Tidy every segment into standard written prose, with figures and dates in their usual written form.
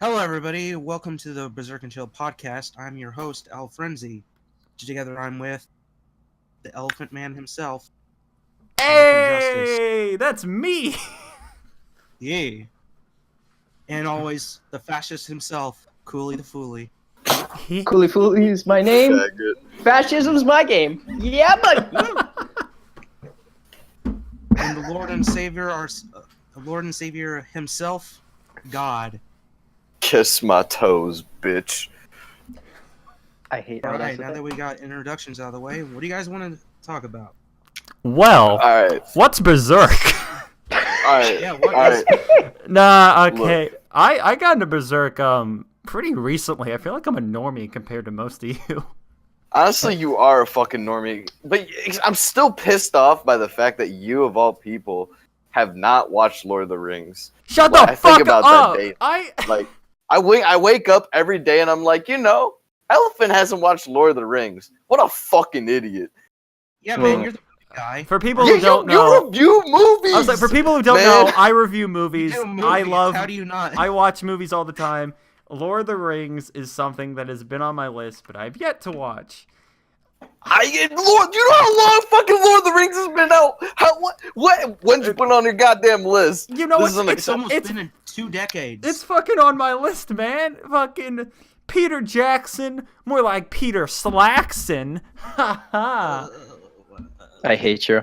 Hello, everybody. Welcome to the Berserk and Chill podcast. I'm your host, Al Frenzy. Together, I'm with the Elephant Man himself. Hey, that's me. Yeah. And always the fascist himself, Cooly the Fooly. Cooly Fooly is my name. Fascism's my game. Yeah, but And the Lord and Savior himself, God. Kiss my toes, bitch. I hate. All right, now that we got introductions out of the way, what do you guys want to talk about? Well, Alright. what's Berserk? Alright. Yeah, what Alright. Nah, okay. I got into Berserk pretty recently. I feel like I'm a normie compared to most of you. Honestly, you are a fucking normie. But I'm still pissed off by the fact that you, of all people, have not watched Lord of the Rings. Shut Like, the I fuck think about up! that date. Like, I wake up every day and I'm like, Elephant hasn't watched Lord of the Rings. What a fucking idiot. Yeah, man, you're the guy. For people who don't You know, review movies! I was like, for people who don't man. know, I review movies. You do I movies, love. How do you not? I watch movies all the time. Lord of the Rings is something that has been on my list, but I've yet to watch. You know how long fucking Lord of the Rings has been out? When'd you put it on your goddamn list? You know, It's almost been in 2 decades. It's fucking on my list, man. Fucking Peter Jackson, more like Peter Slackson. Ha ha. I hate you.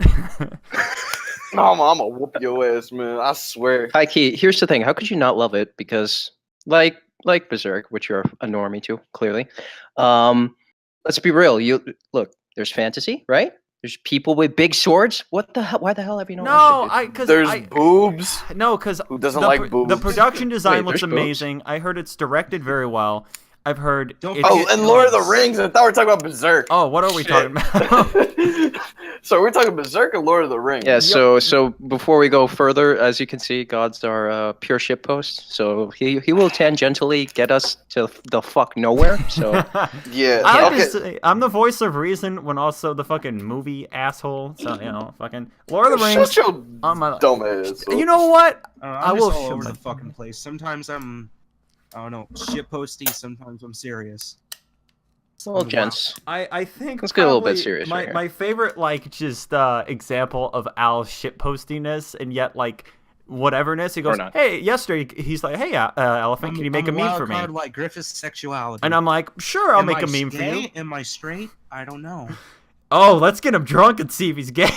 I'm gonna whoop your ass, man. I swear. Hi, Key. Here's the thing. How could you not love it? Because, like Berserk, which you're a normie to, clearly. Let's be real. You look. There's fantasy, right? There's people with big swords. What the hell? Why the hell have you not watched it? There's boobs. No, because Who doesn't like boobs? The production design Wait, looks there's boobs? amazing. I heard it's directed very well. I've heard. And Lord of the Rings. I thought we were talking about Berserk. Oh, what are we talking about? So we're talking Berserk or Lord of the Rings? Yeah. So before we go further, as you can see, God's our pure shit post. So he will tangentially get us to the fuck nowhere. So Yeah. I okay. just say, I'm the voice of reason when also the fucking movie asshole. So fucking Lord of the Rings. Shut your on my. dumb ass. You know what? I'm will just all show over my- the fucking place. Sometimes I'm, I don't know, shitposty. Sometimes I'm serious. well, gents. I think Let's get a little bit probably serious My right here. my favorite just example of Al's shitpostiness and yet whateverness. He goes, not. hey, yesterday he's like, hey, Elephant, can you make a meme for me? Card like Griffith's sexuality. And I'm like, sure, I'll Am make I a meme for you. gay? Am I straight? I don't know. Oh, let's get him drunk and see if he's gay.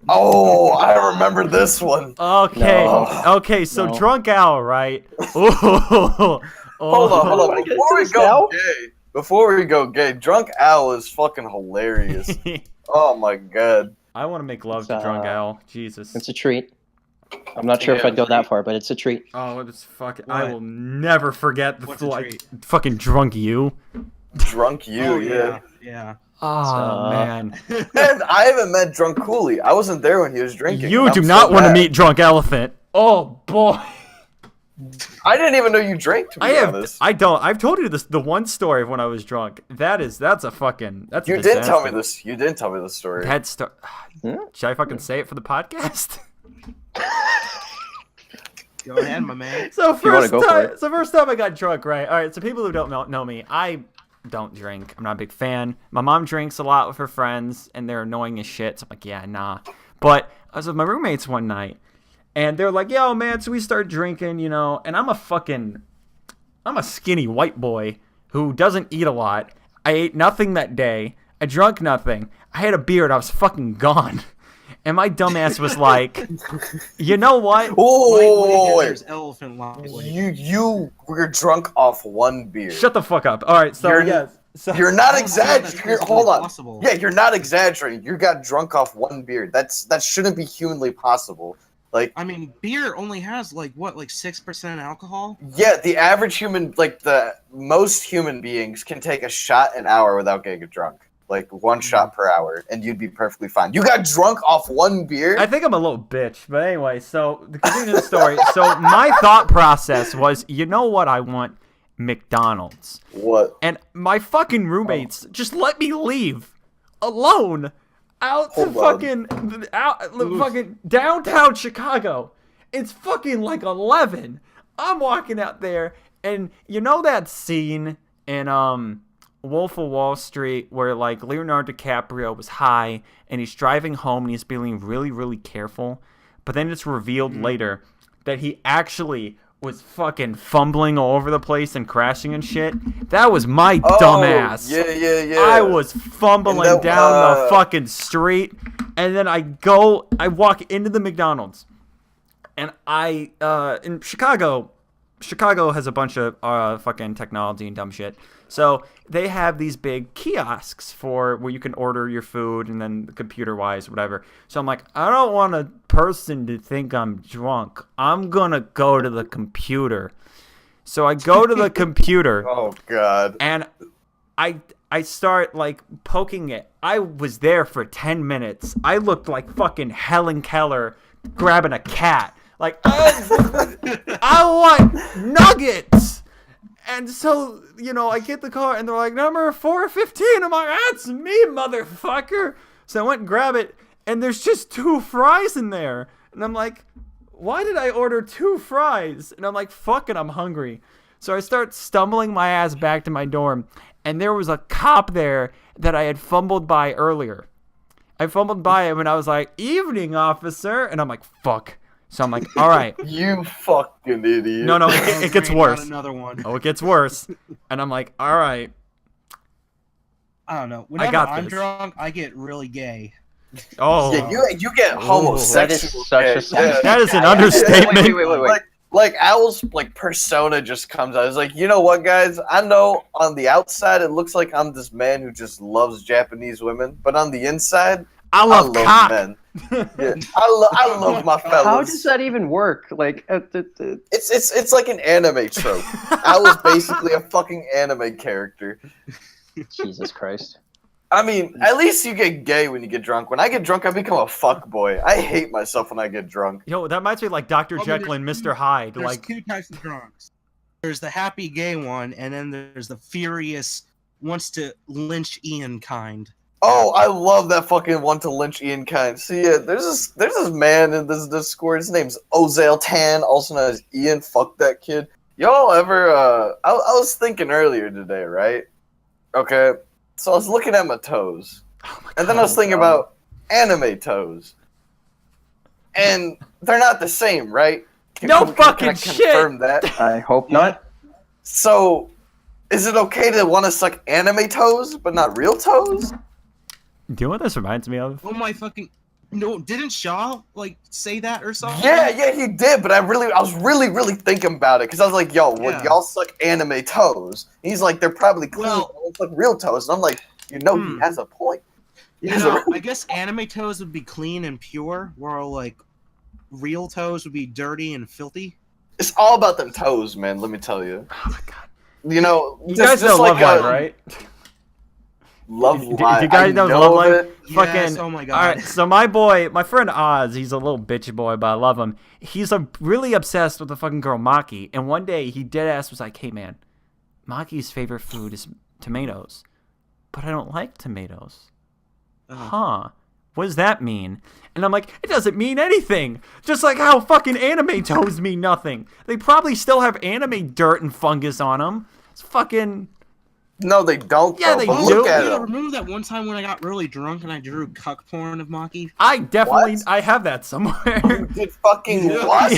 Oh, I remember this one. Okay, No. okay, so No. drunk Al, right? Oh, Hold on. I get Before we this go now? gay, Drunk Al is fucking hilarious. Oh my god. I want to make love to It's, drunk Al. Jesus. It's a treat. I'm not sure if Yeah, I'd go treat. that far, but it's a treat. Oh, it's fucking. What? I will never forget the What's a treat? fucking drunk you. Drunk you, Oh, yeah. yeah. Oh man. And I haven't met Drunk Cooly. I wasn't there when he was drinking. You I'm do so not want to mad. meet Drunk Elephant. Oh boy. I didn't even know you drank, to be honest. I don't. I've told you the one story of when I was drunk. That's a fucking. That's a You didn't tell disaster. me this. You didn't tell me this story. That story. Hmm? Should I fucking say it for the podcast? Go ahead, my man. you wanna go for it. First time I got drunk, right? All right. So people who don't know me, I don't drink. I'm not a big fan. My mom drinks a lot with her friends, and they're annoying as shit. So I'm like, yeah, nah. But I was with my roommates one night, and they're like, yo, man. So we start drinking, and I'm a skinny white boy who doesn't eat a lot. I ate nothing that day. I drunk nothing. I had a beard. I was fucking gone. And my dumbass was like, you know what? Oh, wait. There's elephant language. You were drunk off one beer. Shut the fuck up. All right, so You're- yes. So, You're not That's exaggerating. physically Hold on. possible. Yeah, you're not exaggerating. You got drunk off one beer. That shouldn't be humanly possible. Like, I mean, beer only has like 6% alcohol. yeah, the average human, like the most human beings, can take a shot an hour without getting drunk. Like one shot per hour, and you'd be perfectly fine. You got drunk off one beer. I think I'm a little bitch, but anyway, so the continue the story. So my thought process was, you know what I want? McDonald's. What? And my fucking roommates just let me leave alone out to Hold on. fucking downtown Chicago. It's fucking like 11. I'm walking out there, and you know that scene in Wolf of Wall Street where like Leonardo DiCaprio was high and he's driving home and he's being really, really careful, but then it's revealed later that he actually was fucking fumbling all over the place and crashing and shit. That was my dumbass. Yeah. I was fumbling down the fucking street, and then I walk into the McDonald's, and in Chicago has a bunch of fucking technology and dumb shit. So they have these big kiosks for where you can order your food and then computer-wise, whatever. So I'm like, I don't want a person to think I'm drunk. I'm going to go to the computer. So I go to the computer. Oh, God. And I start, like, poking it. I was there for 10 minutes. I looked like fucking Helen Keller grabbing a cat. Like, I want nuggets. And so, you know, I get the car, and they're like, number 415. I'm like, that's me, motherfucker. So I went and grab it, and there's just 2 fries in there. And I'm like, why did I order 2 fries? And I'm like, fuck it, I'm hungry. So I start stumbling my ass back to my dorm, and there was a cop there that I had fumbled by earlier. I fumbled by him, and I was like, evening, officer. And I'm like, fuck. So I'm like, all right. You fucking idiot. No, it gets worse. Another one. Oh, it gets worse. And I'm like, all right. I don't know. Whenever I'm drunk, I get really gay. Oh. Yeah, you get homosexual. That is such a That is an understatement. Wait. Like Owl's like persona just comes out. It's like, you know what, guys? I know on the outside it looks like I'm this man who just loves Japanese women, but on the inside, I love cock. men. Yeah, I love my fellas. How does that even work? Like, it's like an anime trope. Owl's basically a fucking anime character. Jesus Christ. I mean, at least you get gay when you get drunk. When I get drunk, I become a fuckboy. I hate myself when I get drunk. Yo, that reminds me of like Dr. Jekyll and Mr. Hyde. There's Like 2 types of drunks. There's the happy gay one, and then there's the furious, wants to lynch Ian kind. Oh, I love that fucking want to lynch Ian kind. So yeah, there's this man in this Discord. His name's Ozale Tan, also known as Ian. Fuck that kid. Y'all ever? I was thinking earlier today, right? Okay, so I was looking at my toes, and then I was thinking about anime toes, and they're not the same, right? Can I confirm that? I hope not. So, is it okay to want to suck anime toes but not real toes? do you know what this reminds me of? Oh my fucking... No, didn't Shaw, like, say that or something? Yeah, he did, but I was really thinking about it, because I was like, yo, would y'all suck anime toes? And he's like, they're probably clean, well, suck real toes. And I'm like, he has a point. I guess anime toes would be clean and pure, while, like, real toes would be dirty and filthy. It's all about them toes, man, let me tell you. Oh my god. You know, you guys know Love Live, right? Love Do Live. you guys know Love Live? Yes, oh my god. Alright, so my friend Oz, he's a little bitchy boy, but I love him. He's really obsessed with the fucking girl Maki, and one day he deadass was like, hey man, Maki's favorite food is tomatoes, but I don't like tomatoes. Huh. What does that mean? And I'm like, it doesn't mean anything. Just like how fucking anime toes mean nothing. They probably still have anime dirt and fungus on them. It's fucking... No, they don't. Yeah, they do. Remember that one time when I got really drunk and I drew cuck porn of Maki? I definitely... I have that somewhere. You did fucking what?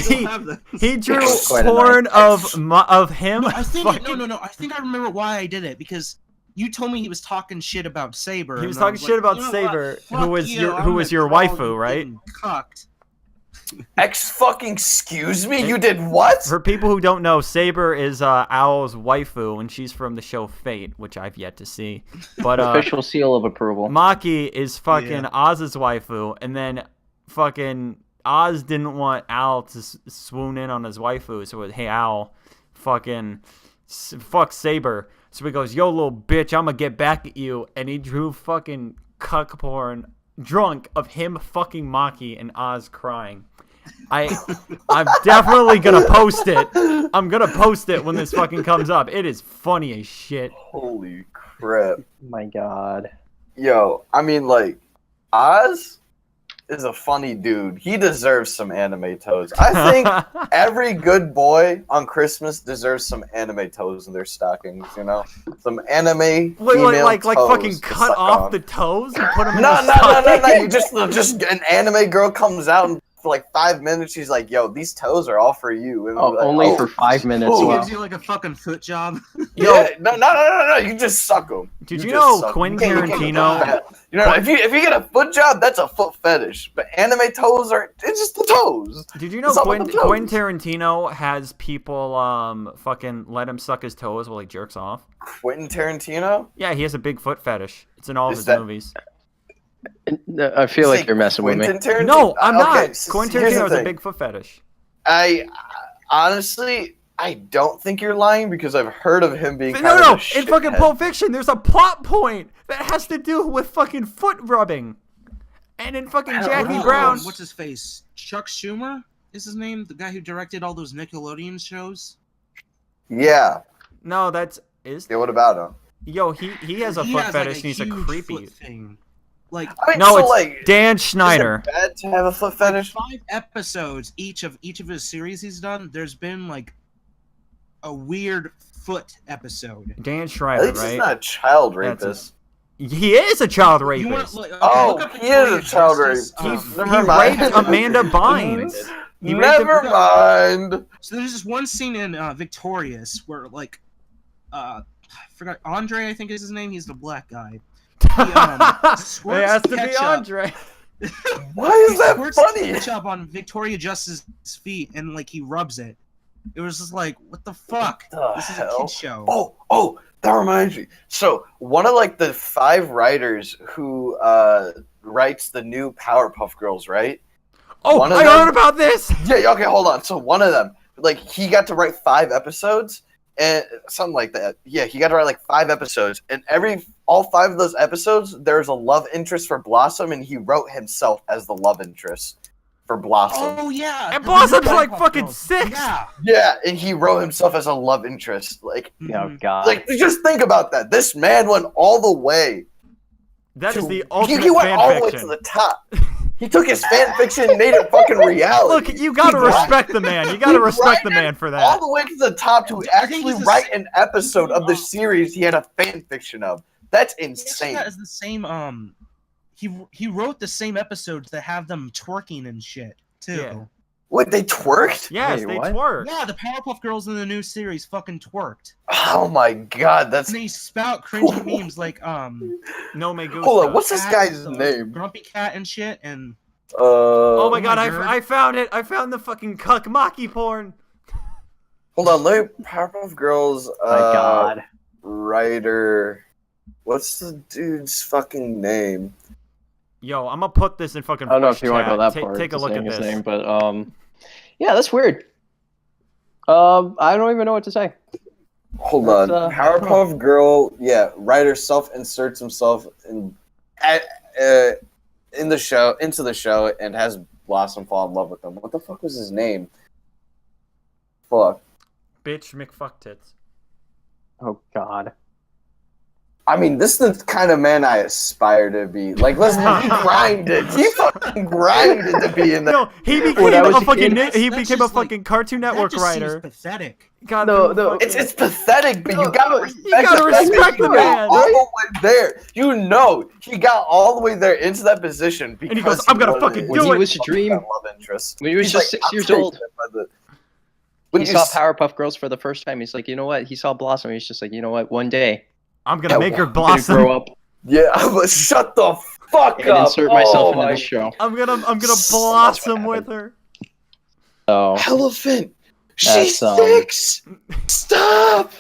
He drew porn of him. No, I think... No. I think I remember why I did it, because... You told me he was talking shit about Saber. He was talking shit about Saber, who was your waifu, right? Cucked. Excuse me, you did what? For people who don't know, Saber is Owl's waifu, and she's from the show Fate, which I've yet to see. But official seal of approval. Maki is fucking Oz's waifu, and then fucking Oz didn't want Owl to swoon in on his waifu, so it was, hey Owl, fucking fuck Saber. So he goes, yo, little bitch, I'm gonna get back at you. And he drew fucking cuck porn drunk of him fucking Maki and Oz crying. I'm definitely gonna post it. I'm gonna post it when this fucking comes up. It is funny as shit. Holy crap. My god. Yo, I mean, like, Oz is a funny dude. He deserves some anime toes. I think every good boy on Christmas deserves some anime toes in their stockings. You know, some anime female like toes fucking to cut suck off on. the toes and put them in No. the stocking? You just an anime girl comes out and for like 5 minutes she's like, "Yo, these toes are all for you." And Oh, we're like, only for 5 minutes. He Oh, gives you like a fucking foot job. Yeah, no. You just suck them. Did you know Quentin Tarantino? You know, if you get a foot job, that's a foot fetish. But anime toes it's just the toes. Did you know It's all about the toes. Quentin Tarantino has people fucking let him suck his toes while he jerks off? Quentin Tarantino? Yeah, he has a big foot fetish. It's in all of Is his that- movies. I feel like you're messing with me. Quentin Tarantino? No, I'm Okay, not. so Quentin here's the Tarantino has a thing. big foot fetish. I honestly, I don't think you're lying because I've heard of him being kind No, of no. a In fucking shithead. Pulp Fiction, there's a plot point that has to do with fucking foot rubbing. And in fucking I don't Jackie know. Brown, What's his face? Chuck Schumer is his name? The guy who directed all those Nickelodeon shows? Yeah. no, that's is Yeah, what about him? yo. He has a He foot has, fetish like, and he's a huge creepy. foot thing. Like, I mean, No, so it's like, Dan is Schneider. it bad to have a foot fetish? 5 episodes each of his series he's done. There's been like a weird foot episode. Dan At Schneider, least he's right? not a child That's rapist. He is a child You want rapist. look, okay, Oh, look up he is a Victoria child Justice, rapist. He Never mind. raped Amanda Bynes. He raped Never mind. So there's this one scene in Victorious where like I forgot Andre, I think is his name. He's the black guy. It squirts has to be ketchup. Andre. Why is that squirts funny? ketchup on Victoria Justice's feet and like he rubs it. It was just like, what the fuck? The This is a hell? kid show. Oh, that reminds me. So one of like the 5 writers who writes the new Powerpuff Girls, right? Oh, One of I them- heard about this. Yeah, okay, hold on. So one of them, like, he got to write 5 episodes and something like that. Yeah, he got to write like 5 episodes, and all 5 of those episodes, there's a love interest for Blossom, and he wrote himself as the love interest for Blossom. Oh yeah. And the Blossom's new like Powerpuff fucking Girls. 6. Yeah. Yeah, and he wrote himself as a love interest. Like, Oh Mhm. God. like just think about that. This man went all the way. That is the He ultimate went all the fan way to fiction. the top. He took his fan fiction and made it fucking reality. Look, you gotta He brought- respect the man. You gotta he respect the brought man for all that. the way to the top to I think actually he's the write same- an episode of the series he had a fan fiction of. That's He actually insane. has the same he wrote the same episodes that have them twerking and shit too. Yeah. Wait, they twerked? Yes, Wait, they what? twerk. Yeah, the Powerpuff Girls in the new series fucking twerked. Oh my god, that's And they spout cringy memes like No me gusta. hold on. What's this Cat, guy's the name? Grumpy Cat and shit and Oh my god, my God. I found it. I found the fucking cuck maki porn. hold on. Let me Powerpuff Girls. My God. Writer. What's the dude's fucking name? Yo, I'm gonna put this in fucking. I don't know voice if you want to chat. go that take, far. Take a to look at saying his this. name, but yeah, that's weird. I don't even know what to say. Hold That's, on. Powerpuff Girl. Yeah, writer self inserts himself in the show into the show and has Blossom fall in love with him. What the fuck was his name? Fuck. Bitch McFucktits. Oh God. I mean, this is the kind of man I aspire to be. Like, listen, he grinded. He fucking grinded to be in the. No, he When became I a was fucking. in- He That's became a just like- fucking Cartoon Network that just writer. seems pathetic. God, No, for no, fucking- It's pathetic, but you gotta respect. gotta the fact that respect he the got man. all the way there. You know, he got all the way there into that position because And he goes, "I'm gonna wanted fucking it. When do he it." was a dream, That love interest. when he was He's just like, 6 I'm years taken old, by the- When he you saw s- Powerpuff Girls for the first time. He's like, you know what? He saw Blossom. He's just like, you know what? One day, I'm gonna Yeah, make her I'm gonna blossom. grow up Yeah, but shut the fuck and up. insert myself Oh into my the show. I'm gonna That's what blossom with her. So Elephant. That's, She's 6. Stop.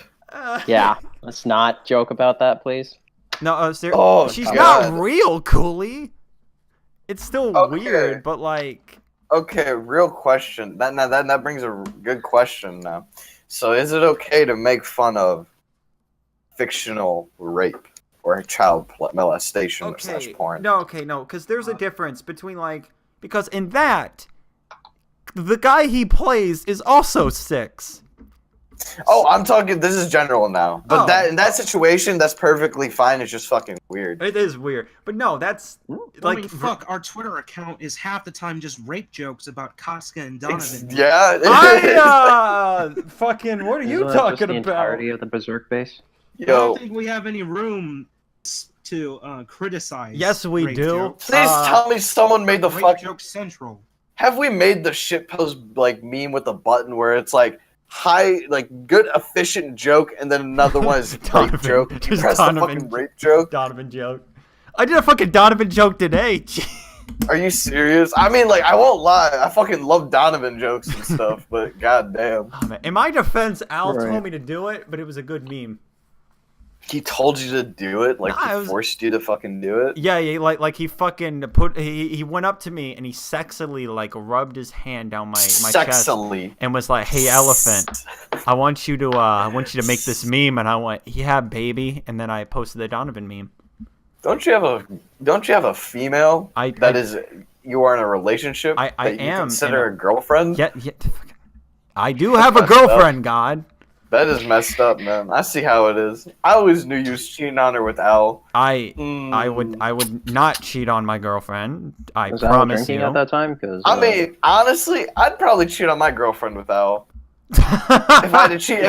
yeah, let's not joke about that, please. No, Oh, she's God. not real, Cooly. It's still Okay. weird, but like, Okay, real question. That brings a good question now. So, is it okay to make fun of fictional rape or child molestation slash porn? no, because there's a difference between like, because in that, the guy he plays is also 6. Oh, I'm talking. This is general now, but Oh. in that situation, that's perfectly fine. It's just fucking weird. It is weird, but no, that's I mean, fuck, our Twitter account is half the time just rape jokes about Koska and Donovan. Yeah. Fucking. What are you Isn't that just talking the about? entirety of the Berserk base? I don't Yo, think we have any room to criticize. Yes, we rape do. jokes. please tell me someone made the Rape fuck. joke central. Have we made the shitpost like meme with the button where it's like high, like good efficient joke, and then another one is rape Donovan. joke? You Just press Donovan. the fucking rape joke. Donovan joke. I did a fucking Donovan joke today. Are you serious? I mean, like, I won't lie. I fucking love Donovan jokes and stuff, but goddamn, Oh, man. In my defense, Al Right. told me to do it, but it was a good meme. he told you to do it. Like, Nah, he it was- forced you to fucking do it. Yeah, like he fucking he went up to me and he sexily like rubbed his hand down my chest Sexily. and was like, "Hey, elephant, I want you to make this meme." And I went, "Yeah, baby." And then I posted the Donovan meme. Don't you have a female you are in a relationship I that you am consider in a girlfriend? Yeah, I do have a messed up. girlfriend. God, That is messed up, man. I see how it is. I always knew you was cheating on her with Al. I would not cheat on my girlfriend. I Was Al promise drinking you. at that time? Because I mean, honestly, I'd probably cheat on my girlfriend with Al. If I had to cheat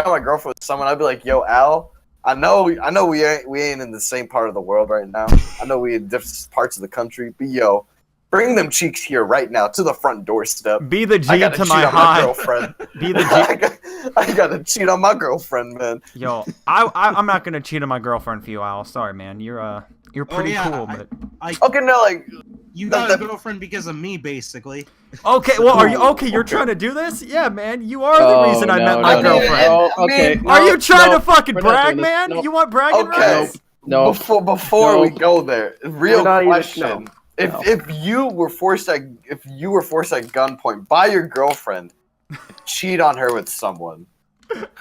on my girlfriend with someone, I'd be like, "Yo, Al, I know we ain't in the same part of the world right now. I know we in different parts of the country, but yo, bring them cheeks here right now to the front doorstep. Be the I G gotta to cheat my on my high. girlfriend. Be the G. I gotta cheat on my girlfriend, man. Yo, I'm not gonna cheat on my girlfriend for you, Al. Sorry, man. You're pretty yeah, cool, but Okay, no, like, You got a girlfriend because of me, basically. okay. Well, are you okay? You're trying to do this? Yeah, man. You are the reason I met my no, girlfriend. Oh, okay. Are you trying no, to fucking we're not brag, doing this. man? Nope. You want bragging Okay. rights? No. Before No. we go there, real We're not even- question: no. if you were forced at gunpoint by your girlfriend to cheat on her with someone,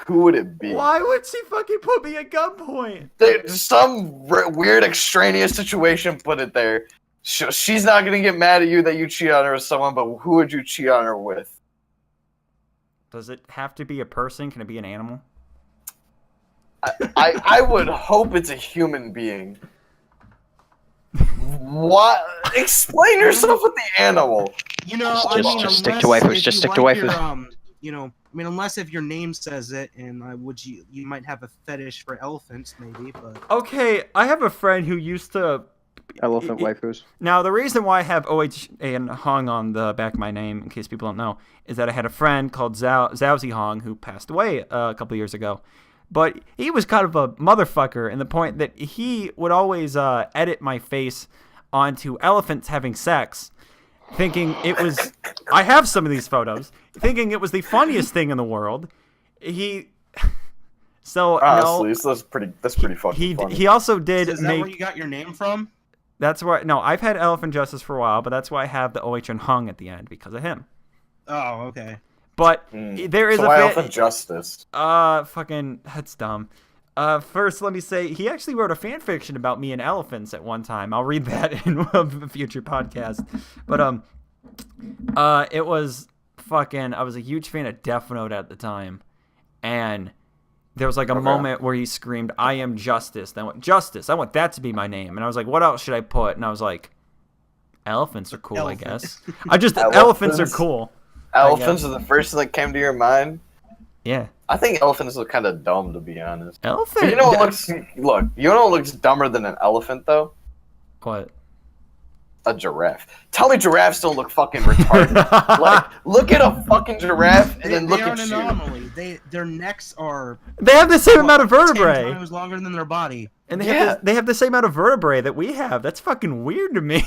who would it be? Why would she fucking put me at gunpoint? There's some weird extraneous situation put it there. She's not gonna get mad at you that you cheat on her with someone, but who would you cheat on her with? Does it have to be a person? Can it be an animal? I would hope it's a human being. What? Explain yourself with the animal. You know, Just- I mean, just stick unless to waifus, if just you stick to like waifus. your, you know, I mean, unless if your name says it, and you might have a fetish for elephants, maybe, but Okay, I have a friend who used to. Elephant waifus. Now, the reason why I have OH and Hong on the back of my name, in case people don't know, is that I had a friend called Zhaozi Hong who passed away a couple years ago. But he was kind of a motherfucker in the point that he would always edit my face onto elephants having sex, thinking it was... I have some of these photos, thinking it was the funniest thing in the world. So, Honestly, no... so that's pretty fucking funny. He also did is that make... where you got your name from? That's why. No, I've had Elephant Justice for a while, but that's why I have the OH and Hung at the end because of him. Oh, okay. But there is so a why bit. Elephant Justice? Fucking that's dumb. First, let me say he actually wrote a fan fiction about me and elephants at one time. I'll read that in a future podcast. But it was fucking. I was a huge fan of Death Note at the time, and there was like a moment where he screamed, "I am justice." Then I went, "Justice, I want that to be my name." And I was like, "What else should I put?" And I was like, "Elephants are cool, Elephant. I guess." Elephants are cool. Elephants are the first thing that came to your mind. Yeah. I think elephants look kind of dumb, to be honest. Elephant. You know what you know what looks dumber than an elephant though? What? A giraffe. Tell me giraffes don't look fucking retarded. Like, look at a fucking giraffe and then look they are at an you. anomaly. Their necks are They have the same amount of 10 vertebrae, times longer than their body. and they have the same amount of vertebrae that we have. That's fucking weird to me.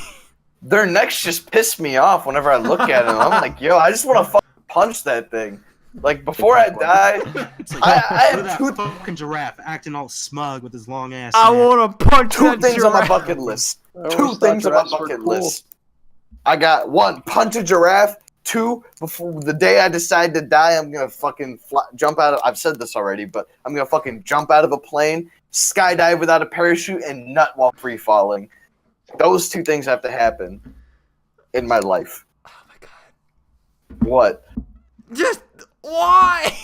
Their necks just piss me off whenever I look at them. I'm like, yo, I just want to fucking punch that thing. Like, before I die, It's like, I look had at that two fucking giraffe acting all smug with his long ass. I neck. want to punch that things on my giraffe. bucket list. I Two always thought things on my giraffes were bucket cool. list. I got one, punch a giraffe. Two, before the day I decide to die, I'm gonna fucking jump out of. I've said this already, but I'm gonna fucking jump out of a plane, skydive without a parachute, and nut while free falling. Those two things have to happen in my life. Oh my god. What? Just Why?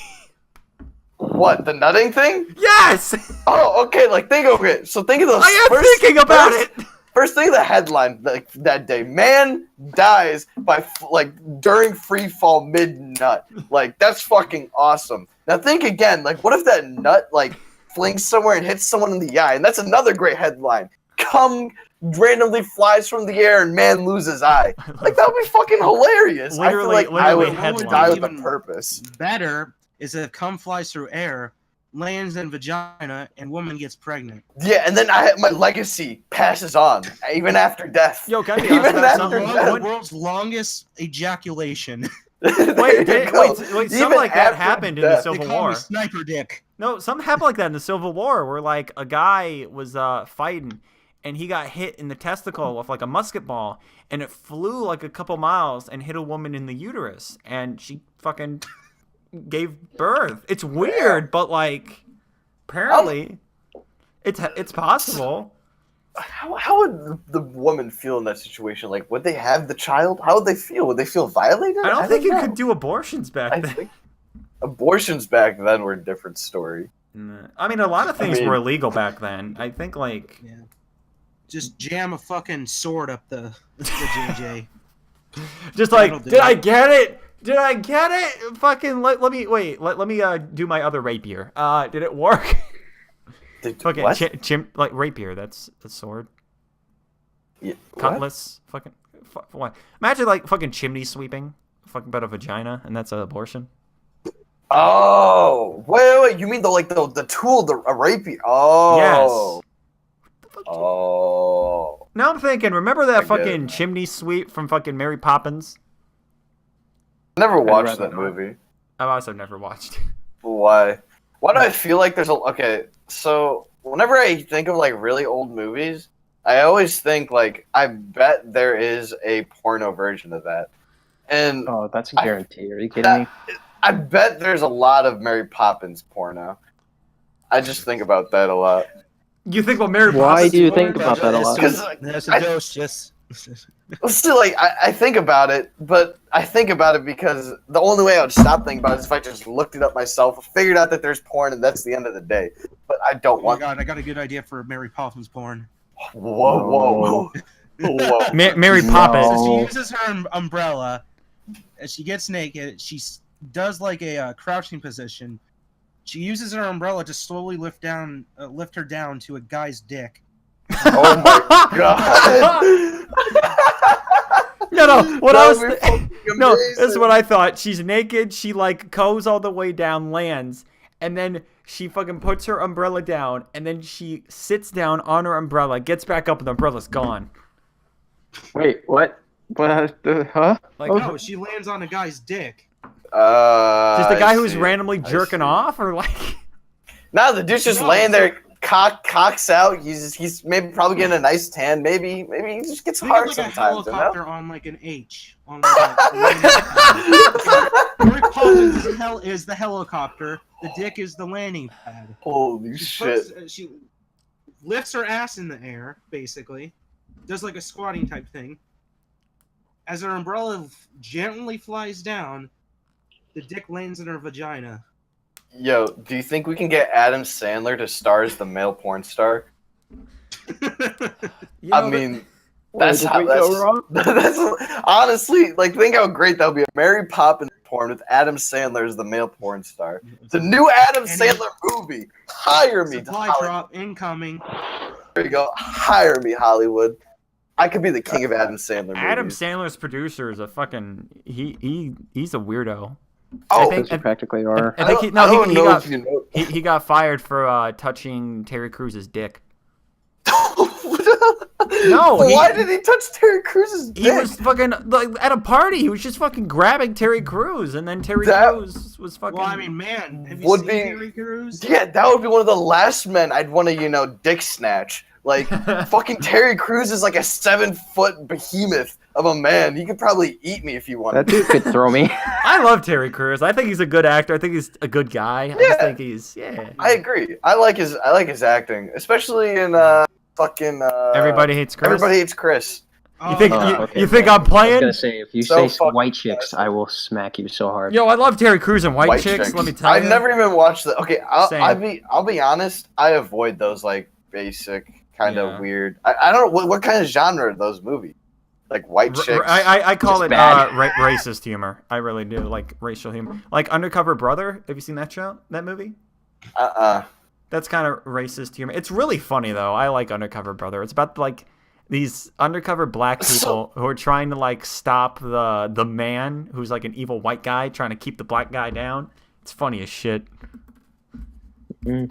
What, the nutting thing? Yes! Oh, okay, like, think of it. So think of those I am thinking about it! First thing, the headline, like, that day. Man dies by, during free fall mid-nut. Like, that's fucking awesome. Now think again, like, what if that nut, like, flings somewhere and hits someone in the eye? And that's another great headline. Cum randomly flies from the air and man loses eye. Like, that would be fucking hilarious. I feel like I would die with a purpose. Better is if cum flies through air, lands in vagina, and woman gets pregnant. Yeah, and then my legacy passes on, even after death. Yo, can I be Even honest about after something? death. The world's longest ejaculation. Wait, something like that happened in the They Civil call War. me Sniper Dick. No, something happened like that in the Civil War where, like, a guy was fighting and he got hit in the testicle with, like, a musket ball and it flew, like, a couple miles and hit a woman in the uterus and she fucking gave birth. It's weird, but, like, apparently it's possible. How would the woman feel in that situation? Like, would they have the child? How would they feel? Would they feel violated? I don't think you know. could do abortions back I then. think abortions back then were a different story. I mean, a lot of things I mean- were illegal back then. I think, like... Yeah. Just jam a fucking sword up the JJ. Just like, That'll do did I it. get it? Did I get it? Fucking let me do my other rapier. Did it work? Fucking What? like rapier. That's a sword. Yeah, what? Cutlass. Fucking what? Imagine like fucking chimney sweeping. Fucking about a vagina, and that's an abortion. Oh, wait. You mean the tool, a rapier? Oh. Yes. Oh. Now I'm thinking. Remember that I get fucking it. chimney sweep from fucking Mary Poppins? I never watched rather that not. movie. I've also never watched. Why? Why do I feel like there's okay? So whenever I think of like really old movies, I always think like I bet there is a porno version of that, and Oh, that's a guarantee. Are you kidding me? I bet there's a lot of Mary Poppins porno. I just think about that a lot. You think about Mary Poppins? Why do you think porn? about that a lot? Because That's a dose, just. still, like I think about it, but I think about it because the only way I would stop thinking about it is if I just looked it up myself, figured out that there's porn, and that's the end of the day. But I don't Oh my want. god, I got a good idea for Mary Poppins porn. Whoa. Mary Poppins. So she Oh. uses her umbrella, and she gets naked. She does like a crouching position. She uses her umbrella to slowly lift her down to a guy's dick. Oh my god. No. What That I was would be no, fucking this is amazing. what I thought. She's naked. She like goes all the way down, lands, and then she fucking puts her umbrella down, and then she sits down on her umbrella, gets back up, and the umbrella's gone. Wait, what? What? Huh? Like, No, she lands on a guy's dick. just the guy I who's see. randomly I jerking see. off, or like, No, the dude's just No, laying it's there, cocks out. He's maybe probably getting a nice tan. Maybe he just gets Think hard of like a sometimes. You know? helicopter on like an H. On like Mary Poppins is the helicopter. The dick is the landing pad. Holy shit! She lifts her ass in the air, basically. Does like a squatting type thing. As her umbrella gently flies down, the dick lands in her vagina. Yo, do you think we can get Adam Sandler to star as the male porn star? you I know, mean, Where that's did how we go wrong? that's honestly like think how great that would be. A Mary Poppins porn with Adam Sandler as the male porn star. It's a new Adam And Sandler movie. Hire me. Supply Hollywood. drop incoming. There you go. Hire me, Hollywood. I could be the king of Adam Sandler movies. Adam Sandler's producer is a fucking he's a weirdo. Oh, I think- Those practically are. I think I don't know got if you know. he got fired for touching Terry Cruz's dick. No, Why did he touch Terry Cruz's dick? He was fucking like at a party. He was just fucking grabbing Terry Crews, and then Terry That- Crews was fucking. Well, I mean, man, have you Would seen be- Terry Crews? Yeah, that would be one of the last men I'd want to, dick snatch. Like, fucking Terry Crews is like a 7-foot behemoth of a man. He could probably eat me if he That wanted. dude could throw me. I love Terry Crews. I think he's a good actor. I think he's a good guy. I just Yeah. think he's I agree. I like his acting, especially in fucking. Everybody hates Chris. Everybody hates Chris. Oh, think yeah. you think I'm I was playing? gonna say if you So say fucking white chicks, bad. I will smack you so hard. Yo, I love Terry Crews and White Chicks. Let me tell you. I've never even watched that. Okay, Same. I'll be honest. I avoid those like basic kind Yeah. of weird. I don't know what kind of genre are those movies. Like white chicks. I call Just it bad. racist humor. I really do like racial humor. Like Undercover Brother. Have you seen that show? That movie? That's kind of racist humor. It's really funny though. I like Undercover Brother. It's about like these undercover black people who are trying to like stop the man who's like an evil white guy trying to keep the black guy down. It's funny as shit. I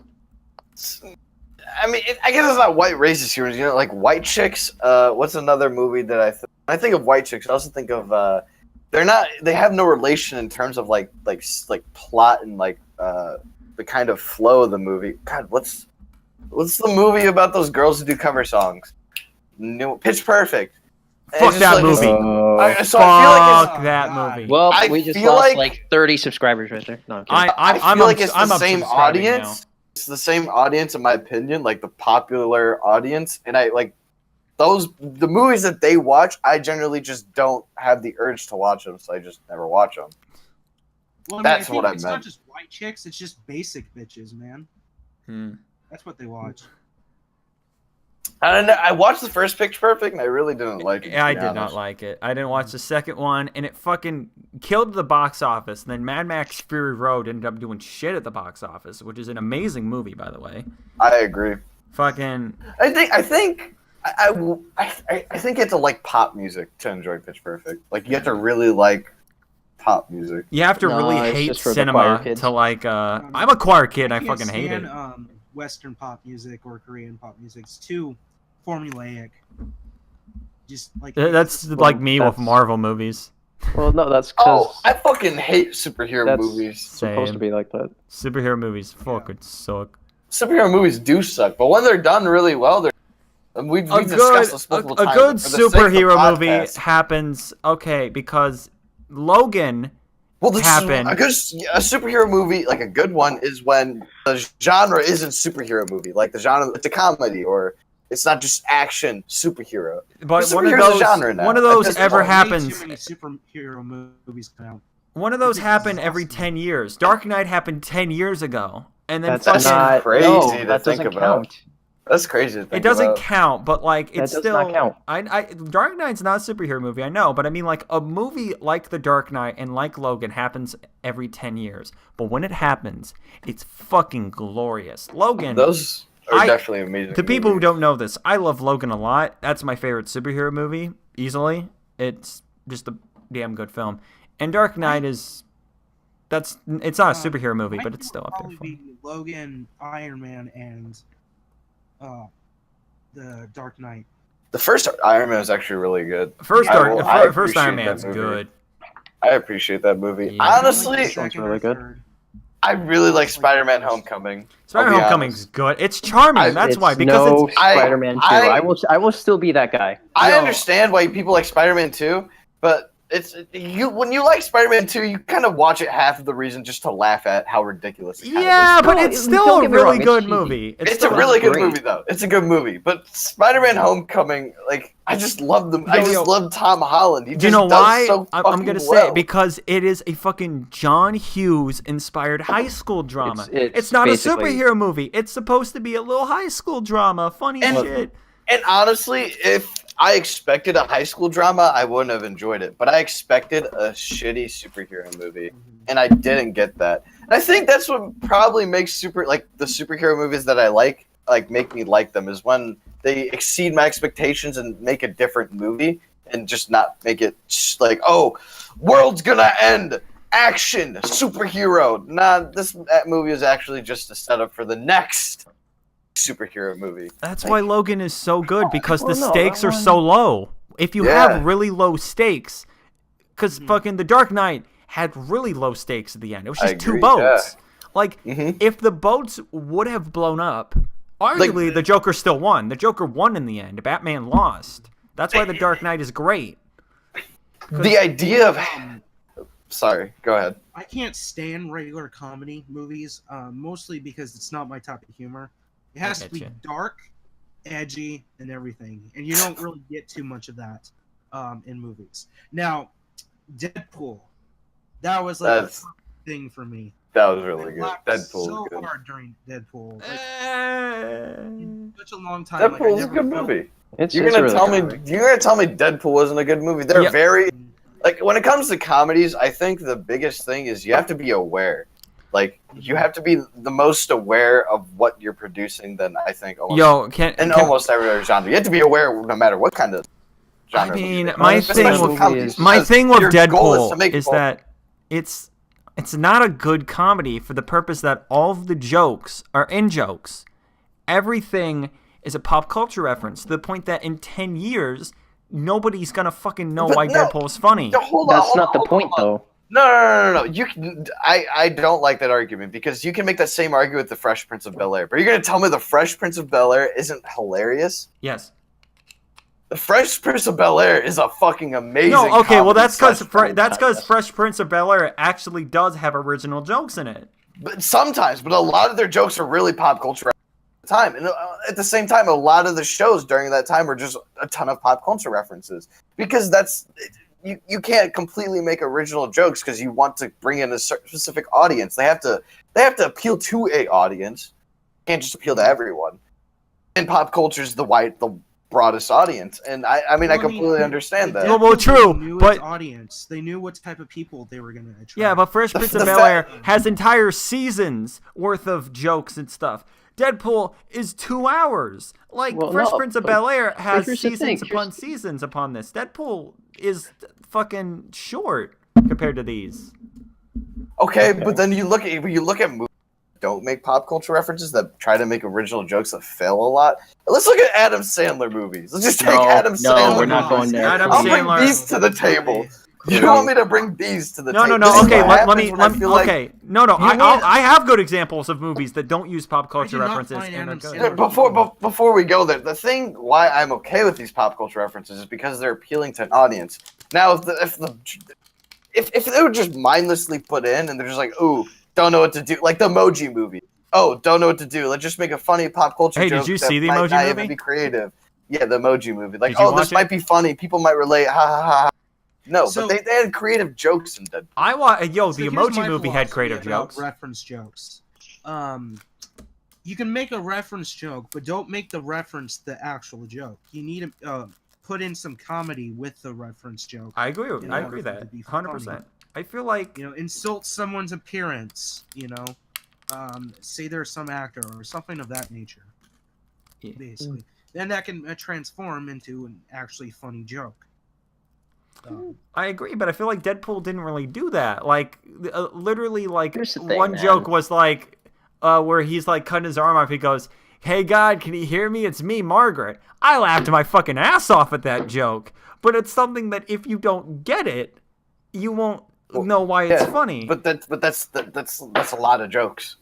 mean, I guess it's not white racist humor. You know, like White Chicks. What's another movie that when I think of White Chicks, I also think of they're not. They have no relation in terms of like plot and like the kind of flow of the movie. God, what's the movie about those girls who do cover songs? Pitch Perfect. Fuck that movie. So I feel like Fuck that God. movie. Well, I we just feel lost like 30 subscribers right there. No, I'm kidding. I feel like it's I'm the up to same subscribing now. audience. It's the same audience, in my opinion, like the popular audience, and I like the movies that they watch. I generally just don't have the urge to watch them, so I just never watch them. Well, That's think what I it's meant. not just white chicks; it's just basic bitches, man. That's what they watch. I watched the first Pitch Perfect, and I really didn't like it. Yeah, I did not like it. I didn't watch the second one, and it fucking killed the box office. And then Mad Max Fury Road ended up doing shit at the box office, which is an amazing movie, by the way. I agree. Fucking. I think you have to like pop music to enjoy Pitch Perfect. Like you have to really like pop music. You have to really No, it's hate just for the choir cinema kids. to like. I'm a choir kid. I can't fucking hate it. stand, Western pop music or Korean pop music. It's too formulaic. Just like That's like me with that's- Marvel movies. Well, no, that's Oh, because I fucking hate superhero that's movies. supposed to be like that. Superhero movies fucking suck. Superhero movies do suck, but when they're done really well, they're. And we discussed this multiple a times. good but for the sake of the superhero movie podcast- happens. Okay, because Logan. Well, happen. a superhero movie, like a good one, is when the genre isn't superhero movie. Like the genre, it's a comedy, or it's not just action superhero. But Superhero's a genre now. one of At those this ever point. happens. Too many superhero movies come out. One of those It's happen every exhausting. 10 years. Dark Knight happened 10 years ago, and then That's fucking. not crazy no, to that think doesn't about. count. That's crazy to think It doesn't about. count, but like it's That does still. not count. Dark Knight's not a superhero movie, I know, but I mean like a movie like The Dark Knight and like Logan happens every 10 years. But when it happens, it's fucking glorious. Logan. Those are definitely amazing. The people who movies. don't know this, I love Logan a lot. That's my favorite superhero movie, easily. It's just a damn good film. And Dark Knight it's not a superhero movie, but it's still up there. Probably For me. be Logan, Iron Man, and the Dark Knight. The first Iron Man is actually really good. First I Iron appreciate Man's that movie. good. I appreciate that movie. Yeah. Honestly, I like the Sounds second really or good. third. I really like Spider-Man: Homecoming. Spider-Man I'll be Homecoming's honest. good. It's charming. That's It's why because no it's Spider-Man 2. I- I will still be that guy. I Yo. understand why people like Spider-Man 2, but it's when you like Spider-Man 2, you kind of watch it half of the reason just to laugh at how ridiculous it kind of yeah, is. but No, it's don't still a get me wrong, really it's good cheesy. movie. It's a still really good great. movie, though. It's a good movie. But Spider-Man: Homecoming, like, I just love them. I just love Tom Holland. He Do you just know does why? So I'm fucking gonna say well. it because it is a fucking John Hughes inspired high school drama. It's not a basically- superhero movie. It's supposed to be a little high school drama, funny And- shit. And honestly, if I expected a high school drama, I wouldn't have enjoyed it. But I expected a shitty superhero movie, and I didn't get that. And I think that's what probably makes the superhero movies that I like make me like them, is when they exceed my expectations and make a different movie and just not make it like, oh, world's gonna end, action, superhero. Nah, that movie is actually just a setup for the next superhero movie. That's why Logan is so good because Well, the no, stakes that are one- so low. If you Yeah. have really low stakes, because fucking The Dark Knight had really low stakes at the end. It was I just two agree, boats. Like, Mhm. if the boats would have blown up, arguably the Joker still won. The Joker won in the end. Batman lost. That's why The Dark Knight is great. The idea of sorry, go ahead. I can't stand regular comedy movies, mostly because it's not my type of humor. It has to get be you. dark, edgy, and everything, and you don't really get too much of that. in movies. Now, Deadpool, that was like That's- a thing for me. That was really I good. laughed Deadpool so was good. hard during Deadpool. Like, Eh. in such a long time. Like, I Deadpool's a never good felt- movie. It's You're it's gonna really tell good. me you're gonna tell me Deadpool wasn't a good movie? They're Yeah. very like when it comes to comedies, I think the biggest thing is you have to be aware. Like you have to be the most aware of what you're producing than I think almost Yo, can almost every other genre. You have to be aware no matter what kind of genre. I mean, movie. my Especially thing movie with is- my because thing with your goal is Deadpool to make is fun. that it's not a good comedy for the purpose that all of the jokes are in jokes. Everything is a pop culture reference to the point that in 10 years nobody's gonna fucking know But why no, Deadpool's funny. Hold on, That's hold not on, the hold point, on. though. No. You can. I don't like that argument because you can make that same argument with the Fresh Prince of Bel Air. But you're gonna tell me the Fresh Prince of Bel Air isn't hilarious? Yes. The Fresh Prince of Bel Air is a fucking amazing. No, okay, well comedy that's because slash- Fresh Prince of Bel Air actually does have original jokes in it. But sometimes, but a lot of their jokes are really pop culture at the time, and at the same time, a lot of the shows during that time were just a ton of pop culture references because you can't completely make original jokes because you want to bring in a specific audience. They have to appeal to a audience. You can't just appeal to everyone. And pop culture is the broadest audience, and I mean I completely understand that. Well, Deadpool true, knew but- its audience. They knew what type of people they were gonna attract. Yeah, but Fresh Prince of the Bel Air fact- has entire seasons worth of jokes and stuff. Deadpool is 2 hours. Like Well, Fresh no, Prince of but- Bel Air has here's the thing, seasons upon seasons upon this. Deadpool is fucking short compared to these. Okay, but then you look at movies that don't make pop culture references that try to make original jokes that fail a lot. Let's look at Adam Sandler movies. Let's just take Adam No, Sandler. we're not movies. going there. Adam I'll Sandler- bring these to the table. You want me to bring these to the No, table? no. This is Okay, what let happens me. when I feel like- Okay, no. You know what? I have good examples of movies that don't use pop culture I do not references find and are Adam good. Sandler- Before we go there, the thing why I'm okay with these pop culture references is because they're appealing to an audience. Now, if they were just mindlessly put in and they're just like, ooh, don't know what to do, like the Emoji Movie. Oh, don't know what to do. Let's just make a funny pop culture Hey, joke. did you that see the might Emoji not Movie? even be creative. Yeah, the Emoji Movie. Like, Did you oh, this watch it? might be funny. People might relate. Ha ha ha. No, So- but they had creative jokes in Deadpool. Yo, So the here's Emoji my Movie had philosophy creative about jokes. Reference jokes. You can make a reference joke, but don't make the reference the actual joke. You need to put in some comedy with the reference joke. I agree. in I order agree for it to that be 100%. funny. I feel like Insult someone's appearance. Say they're some actor or something of that nature. Yeah. Basically, then that can transform into an actually funny joke. I agree, but I feel like Deadpool didn't really do that. Like, literally, like Here's the thing, one man. joke was like, where he's like cutting his arm off. He goes, "Hey God, can you hear me? It's me, Margaret." I laughed my fucking ass off at that joke, but it's something that if you don't get it, you won't know why it's Yeah, funny. But that's a lot of jokes.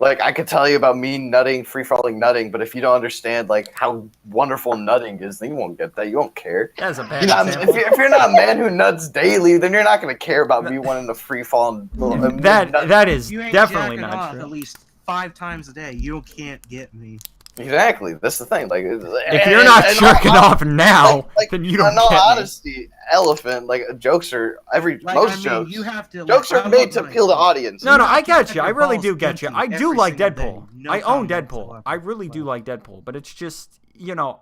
Like I could tell you about me nutting, free falling nutting, but if you don't understand like how wonderful nutting is, then you won't get that. You won't care. That's a bad You're not, example. if you're not a man who nuts daily, then you're not going to care about me wanting to free fall. That is You ain't definitely jacking not off true. at least 5 times a day. You can't get me. Exactly. That's the thing. Like If you're not jerking off now, then you don't in all get me. honesty, elephant like jokes are most jokes. You have to. Jokes like, are I made want to my- appeal to audience. No, You no, have I to get have you. I your really balls do get you. empty I do every like single day. Deadpool. No I own time Deadpool. whatsoever. I really do like Deadpool, but it's just,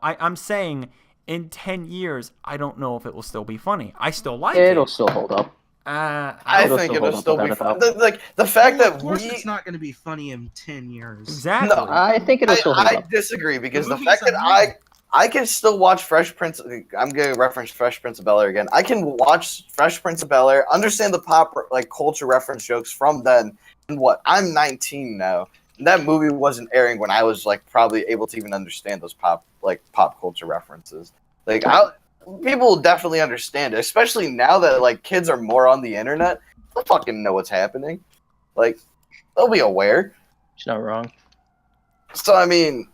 I'm saying in 10 years, I don't know if it will still be funny. I still like It'll it. still hold up. I It'll think still it'll hold still up be without fun. Like the fact Well, that of course, we. it's not going to be funny in 10 years. Exactly. No, I think it'll still hold I up. disagree because the movies fact that are new. I can still watch Fresh Prince. I'm going to reference Fresh Prince of Bel Air again. I can watch Fresh Prince of Bel Air, understand the pop like culture reference jokes from then. And what I'm 19 now. And that movie wasn't airing when I was like probably able to even understand those pop culture references. Like people will definitely understand it, especially now that like kids are more on the internet. They'll fucking know what's happening. Like they'll be aware. She's not wrong. So I mean,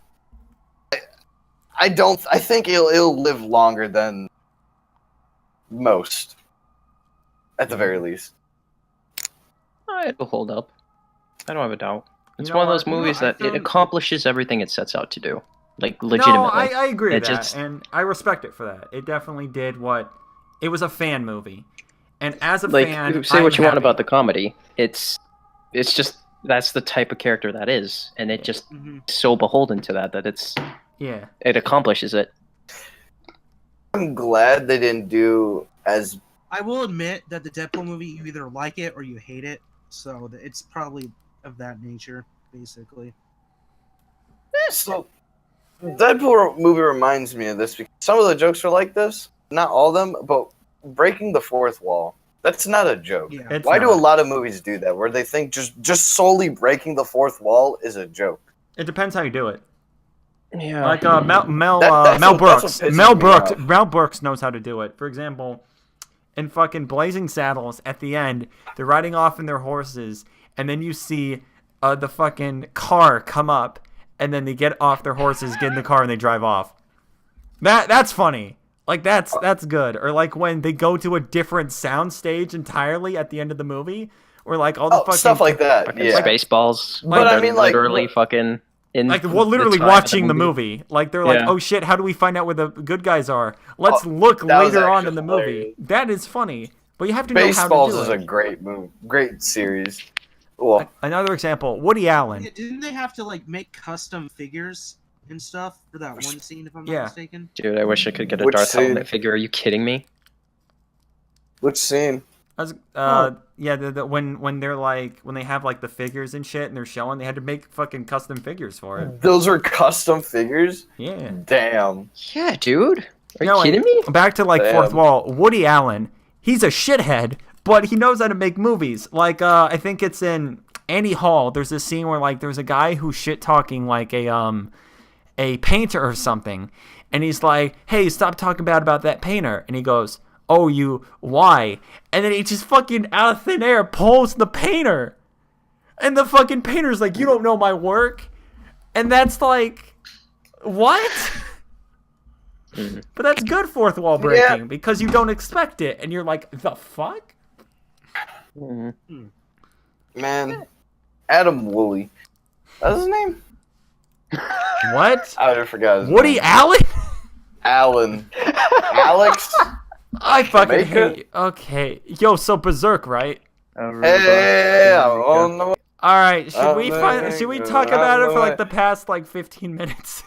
I think it'll live longer than most, at the very least. It'll hold up. I don't have a doubt. It's You know one of what? those movies I that it found- accomplishes everything it sets out to do. Like legitimately. No, I agree with It that, just- and I respect it for that. It definitely did what. It was a fan movie, and as a Like fan, say I'm what you want happy. about the comedy. It's just that's the type of character that is, and it just Mhm. so beholden to that Yeah. it accomplishes it. I'm glad they didn't do as I will admit that the Deadpool movie, you either like it or you hate it. So it's probably of that nature, basically. so. Deadpool movie reminds me of this because some of the jokes are like this. Not all of them, but breaking the fourth wall. That's not a joke. Yeah. It's Why do a not. lot of movies do that? Where they think just solely breaking the fourth wall is a joke. It depends how you do it. Yeah. Like Mel That's Mel what- that's Brooks. what pisses Mel me Brooks. off. Mel Brooks knows how to do it. For example, in fucking Blazing Saddles, at the end, they're riding off in their horses, and then you see the fucking car come up, and then they get off their horses, get in the car, and they drive off. That's funny. Like that's good. Or like when they go to a different sound stage entirely at the end of the movie, or like all the fucking Stuff like that. Fucking Yeah. Spaceballs. But where I they're mean, like, literally fucking in like well, literally the time of watching the movie. Like they're like, Yeah. oh shit, how do we find out where the good guys are? Let's look that was later on actually in the hilarious. movie. That is funny, but you have to know how Baseballs to do is it. a great movie, great series. Well, Another example, Woody Allen. Yeah, didn't they have to like make custom figures and stuff for that one scene, if I'm not Yeah. mistaken? Dude, I wish I could get a Which Darth scene? helmet figure. Are you kidding me? which scene? Yeah, when they're like when they have like the figures and shit, and they're showing, they had to make fucking custom figures for it. Those are custom figures. Yeah. Damn. Yeah, dude. Are you No, kidding me? Back to like Damn. fourth wall. Woody Allen, he's a shithead, but he knows how to make movies. Like I think it's in Annie Hall. There's this scene where like there's a guy who's shit talking like a painter or something, and he's like, "Hey, stop talking bad about that painter," and he goes, "Oh, why?" And then he just fucking out of thin air pulls the painter, and the fucking painter's like, "You don't know my work," and that's like, what? But that's good fourth wall breaking because you don't expect it, and you're like, the fuck? Man, Adam Woolley. That's his name? What? I forgot his Woody name. Allen? Allen. Alex? I fucking Jamaica? hate you. Okay. Yo, so Berserk, right? Hey, oh no. Alright, should Oh, we man, should we man, talk man, about it for man. like the past like 15 minutes?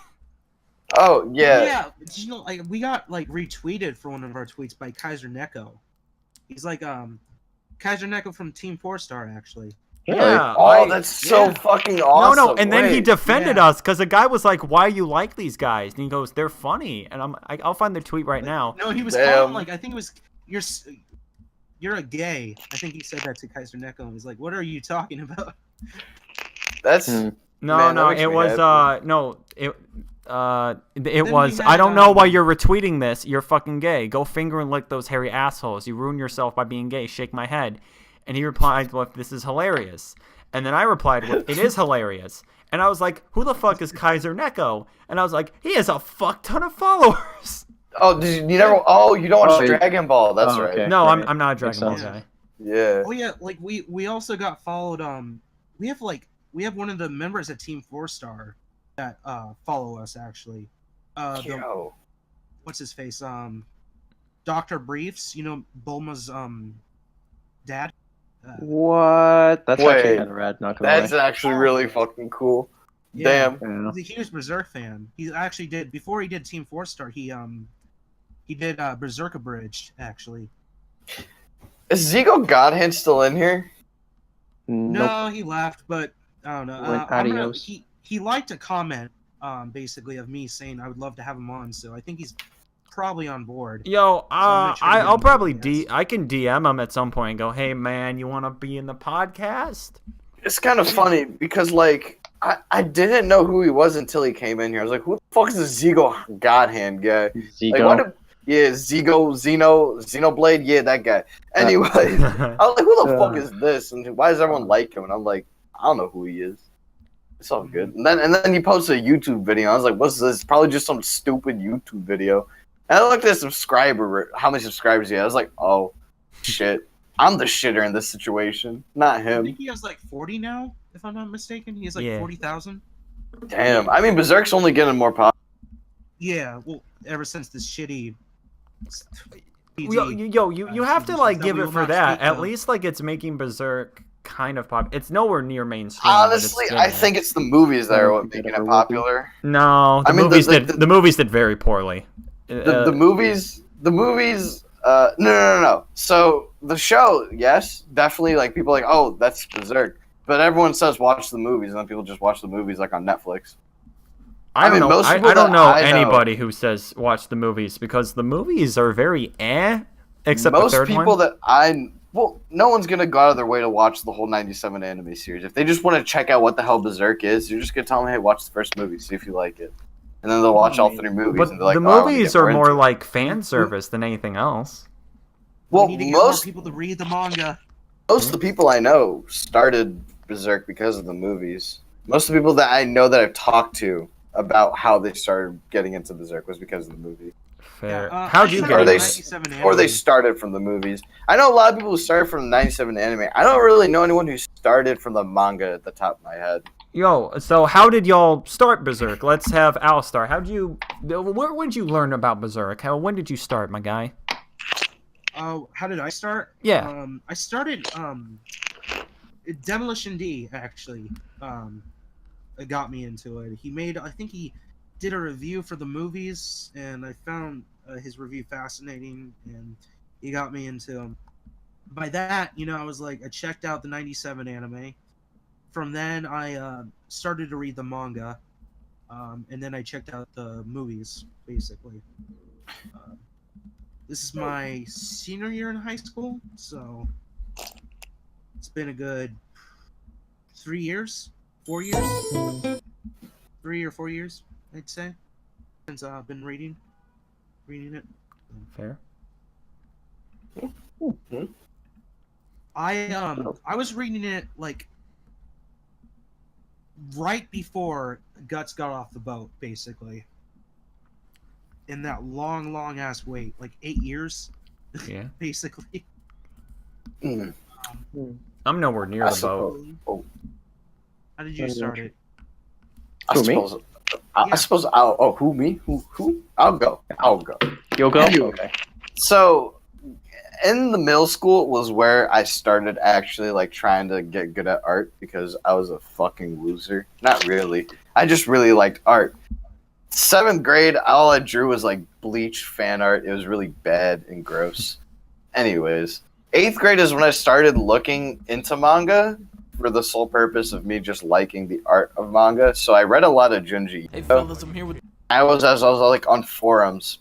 Oh, yeah. Yeah, you know, like we got like retweeted for one of our tweets by Kaiser Neko. He's like Kaiser Neko from Team 4-Star actually. Yeah. Oh, that's so fucking awesome. No, and then he Wait. defended Yeah. us because the guy was like, "Why you like these guys?" And he goes, "They're funny." And I'll find the tweet right now. No, he was Damn. calling like I think it was you're a gay. I think he said that to Kaiser Neko and he's like, "What are you talking about?" That's No, Man, that no, makes it me was happy. no, it we was. had, I don't know why you're retweeting this. You're fucking gay. Go finger and lick those hairy assholes. You ruin yourself by being gay. Shake my head. And he replied, "Well, this is hilarious." And then I replied with, "It is hilarious." And I was like, "Who the fuck is Kaiser Neko?" And I was like, "He has a fuck ton of followers." Oh, did you never? Oh, you don't watch Oh, Dragon Ball? That's oh, right. okay. No, Right. I'm not a Dragon Ball Makes guy. Yeah. Oh yeah, like we also got followed. We have one of the members at Team 4-Star that follow us actually. Yo. What's his face? Dr. Briefs. You know Bulma's dad. What? That's actually Wait. kind of rad. Not gonna That's lie. actually really fucking cool. Yeah. Damn. Yeah. He's a huge Berserk fan. He actually did before he did Team 4-Star. He did Berserk Abridged actually. Is Zigo Godhand still in here? Nope. No, he left, but I don't know. Went I'm gonna- adios. he liked a comment basically of me saying I would love to have him on, so I think he's probably on board. Yo, make sure to get I'll him probably on the I can DM him at some point and go, "Hey man, you want to be in the podcast?" It's kind of funny because like I didn't know who he was until he came in here. I was like, who the fuck is this Zigo Godhand guy? Like, Zigo. yeah, Xenoblade, yeah, that guy. Anyway, I was like, who the fuck is this? And why does everyone like him? And I'm like, I don't know who he is. It's all good. And then he posted a YouTube video. I was like, what's this? Probably just some stupid YouTube video. And I looked at how many subscribers he had. I was like, oh, shit. I'm the shitter in this situation, not I him. think he has like 40 now, if I'm not mistaken. He has like Yeah. 40,000. Damn. I mean, Berserk's only getting more popular. Yeah, well, ever since this shitty. You have to like that give we it will for not that. speak At of. least like it's making Berserk kind of pop. It's nowhere near mainstream. Honestly, but it's I getting think it's the movies that I are don't what think that making ever it will be. popular. there. No, the I mean, movies the movies did very poorly. The movies. No. So the show, yes, definitely. Like people are like, oh, that's Berserk. But everyone says watch the movies, and then people just watch the movies like on Netflix. I don't mean, know. most I people don't that know I know- anybody who says watch the movies because the movies are very except Most the third people one. no one's gonna go out of their way to watch the whole '97 anime series. If they just want to check out what the hell Berserk is, you're just gonna tell them, hey, watch the first movie, see if you like it, and then they'll watch all 3 movies. But and they're like, the "Oh, I wanna movies get are more into it." like fan service than anything else. Well, we need to get more most people to read the manga. of the people I know started Berserk because of the movies. Most of the people that I know that I've talked to about how they started getting into Berserk was because of the movie. Fair. Yeah, How'd you I get Or into they it? 97 Or they anime. started from the movies. I know a lot of people who started from the '97 anime. I don't really know anyone who started from the manga at the top of my head. Yo, so how did y'all start Berserk? Let's have Al start. Where would you learn about Berserk? When did you start, my guy? How did I start? Yeah. I started Demolition D actually. It got me into it. I think he did a review for the movies, and I found his review fascinating, and he got me into him. By that, I was like, I checked out the '97 anime. From then, I started to read the manga, and then I checked out the movies, basically. This is my senior year in high school, so it's been a good 3 years, 4 years, 3 or 4 years, I'd say, since I've been reading it. Fair. I was reading it like right before Guts got off the boat, basically. In that long ass wait, like 8 years, Yeah. basically. Mm. I'm nowhere near I the boat. Oh, How did you start it? I Who, me? suppose. I suppose. Who me? Who? I'll go. You'll go? Anyway. Okay. So, in the middle school was where I started actually like trying to get good at art because I was a fucking loser. Not really. I just really liked art. 7th grade, all I drew was like bleach fan art. It was really bad and gross. Anyways, 8th grade is when I started looking into manga for the sole purpose of me just liking the art of manga. So I read a lot of Junji. Hey fellas, I'm here with I was like on forums.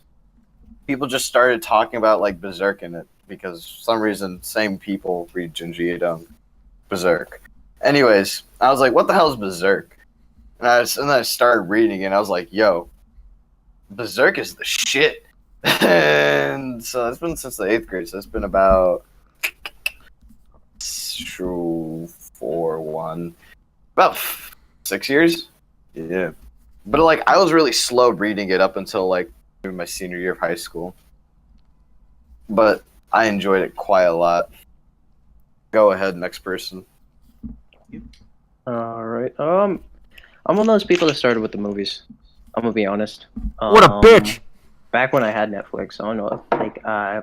People just started talking about like Berserk in it because for some reason same people read Junji Ito Berserk. Anyways, I was like, what the hell is Berserk? And then I started reading it and I was like, yo, Berserk is the shit. And so it's been since the 8th grade, so it's been about 6 years. Yeah. But like I was really slow reading it up until like maybe my senior year of high school. But I enjoyed it quite a lot. Go ahead, next person. All right. I'm one of those people that started with the movies. I'm gonna be honest. What a bitch! Back when I had Netflix, I don't know, like I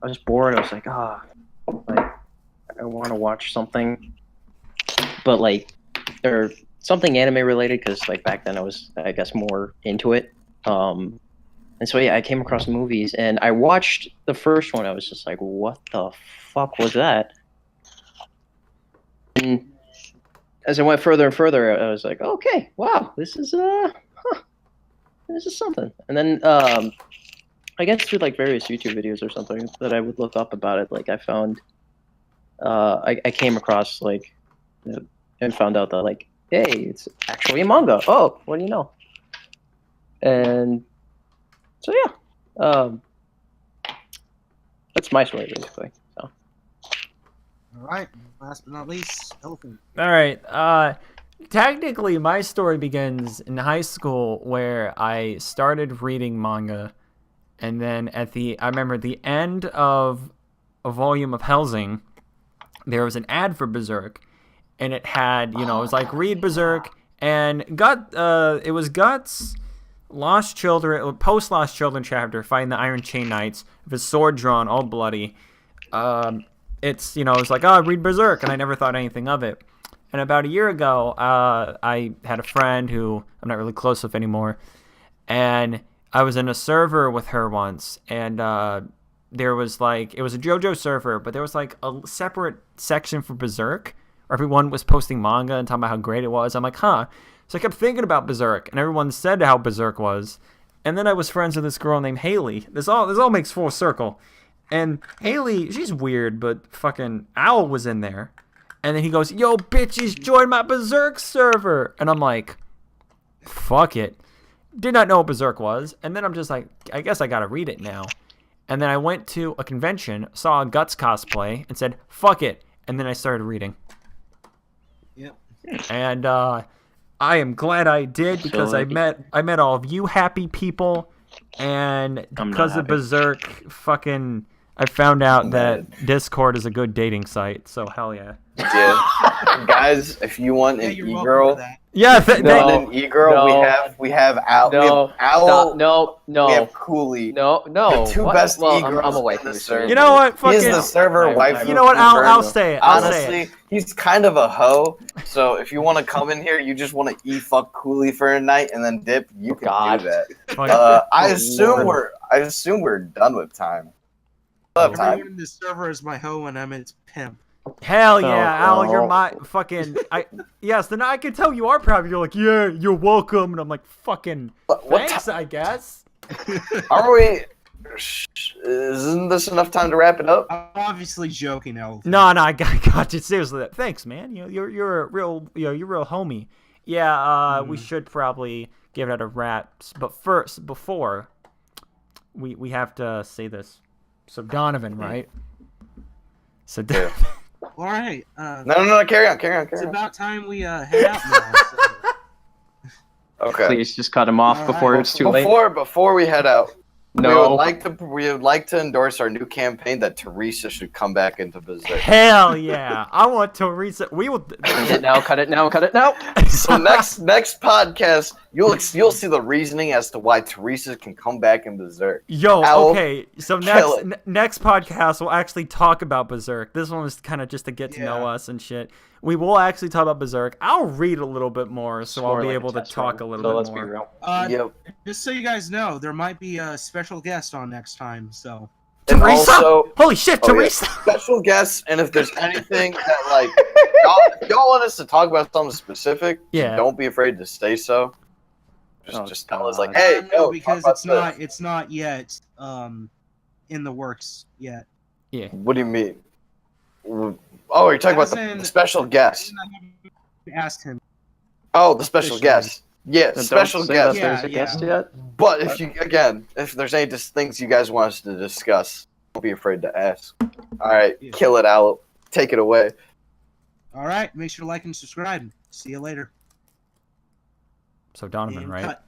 was bored. I was like, like I want to watch something, but like or something anime related because like back then I was, I guess, more into it. And so yeah, I came across movies and I watched the first one. I was just like, what the fuck was that? And as I went further and further, I was like, okay, wow, this is something. And then I guess through like various YouTube videos or something that I would look up about it, like I found, I came across like, and found out that like, hey, it's actually a manga. Oh, what do you know? And so yeah, that's my story basically. So. All right. Last but not least, Elephant. All right. Technically, my story begins in high school where I started reading manga, and then I remember the end of a volume of Helsing, there was an ad for Berserk, and it had, it was like read Berserk, and it was Guts. Lost Children, post Lost Children chapter, fighting the Iron Chain Knights with his sword drawn, all bloody. It's, it's like, oh, read Berserk, and I never thought anything of it. And about a year ago, I had a friend who I'm not really close with anymore, and I was in a server with her once, and there was like, it was a JoJo server, but there was like a separate section for Berserk, where everyone was posting manga and talking about how great it was. I'm like, huh. So I kept thinking about Berserk, and everyone said how Berserk was. And then I was friends with this girl named Haley. This all makes full circle. And Haley, she's weird, but fucking Owl was in there. And then he goes, yo, bitches, join my Berserk server. And I'm like, fuck it. Did not know what Berserk was. And then I'm just like, I guess I gotta read it now. And then I went to a convention, saw a Guts cosplay, and said, fuck it. And then I started reading. Yep. And I am glad I did, because I met all of you happy people. And because of Berserk, fucking, I found out that Discord is a good dating site. So hell yeah. Yeah, guys, if you want an you're welcome e-girl, for that. Yeah, an e-girl, we have Owl. We have Cooly. No. The two best e-girls I'm away in from the the server. you know what? He's Fucking, the server wife. you know what? I'll say it. I'll say it. Honestly, he's kind of a hoe. So if you want to come in here, you just want to fuck Cooly for a night and then dip, you can do that. I assume we're done with time. Everyone in this server is my hoe, and I'm its pimp. Hell yeah, Al, you're my fucking. Yes, then I can tell you are proud. You're like, yeah, you're welcome, and I'm like, fucking, thanks, I guess. Are we? Isn't this enough time to wrap it up? I'm obviously joking, Elf. No, I got you seriously. Thanks, man. You're a real, you're a real homie. Yeah, we should probably give it a wrap, but first, before we have to say this. So Donovan, right? So Donovan. All right. No, carry on. It's about time we head out now. So. Okay. Please just cut him off before it's too late. Before we head out, No. we would like to endorse our new campaign that Teresa should come back into Berserk. Hell yeah! I want Teresa. We will. Cut it now. So next podcast, you'll see the reasoning as to why Teresa can come back in Berserk. Yo, Owl, okay. So next podcast we'll actually talk about Berserk. This one was kind of just to get to know us and shit. We will actually talk about Berserk. I'll read a little bit more, so I'll be able to talk a little bit let's more. Be real. Yep. Just so you guys know, there might be a special guest on next time. So. And Teresa! also, Holy shit, Teresa! Yeah, special guests, and if there's anything that like y'all want us to talk about something specific, don't be afraid to say so. Just tell us like, hey, because it's not yet in the works yet. Yeah. What do you mean? Oh, you're talking about the special guest. I asked him. Oh, the special guest. Yeah, Then special guest. There's a guest yet. But if there's any things you guys want us to discuss, don't be afraid to ask. All right, kill it, Al. Take it away. All right, make sure to like and subscribe. See you later. So Donovan, And right? cut.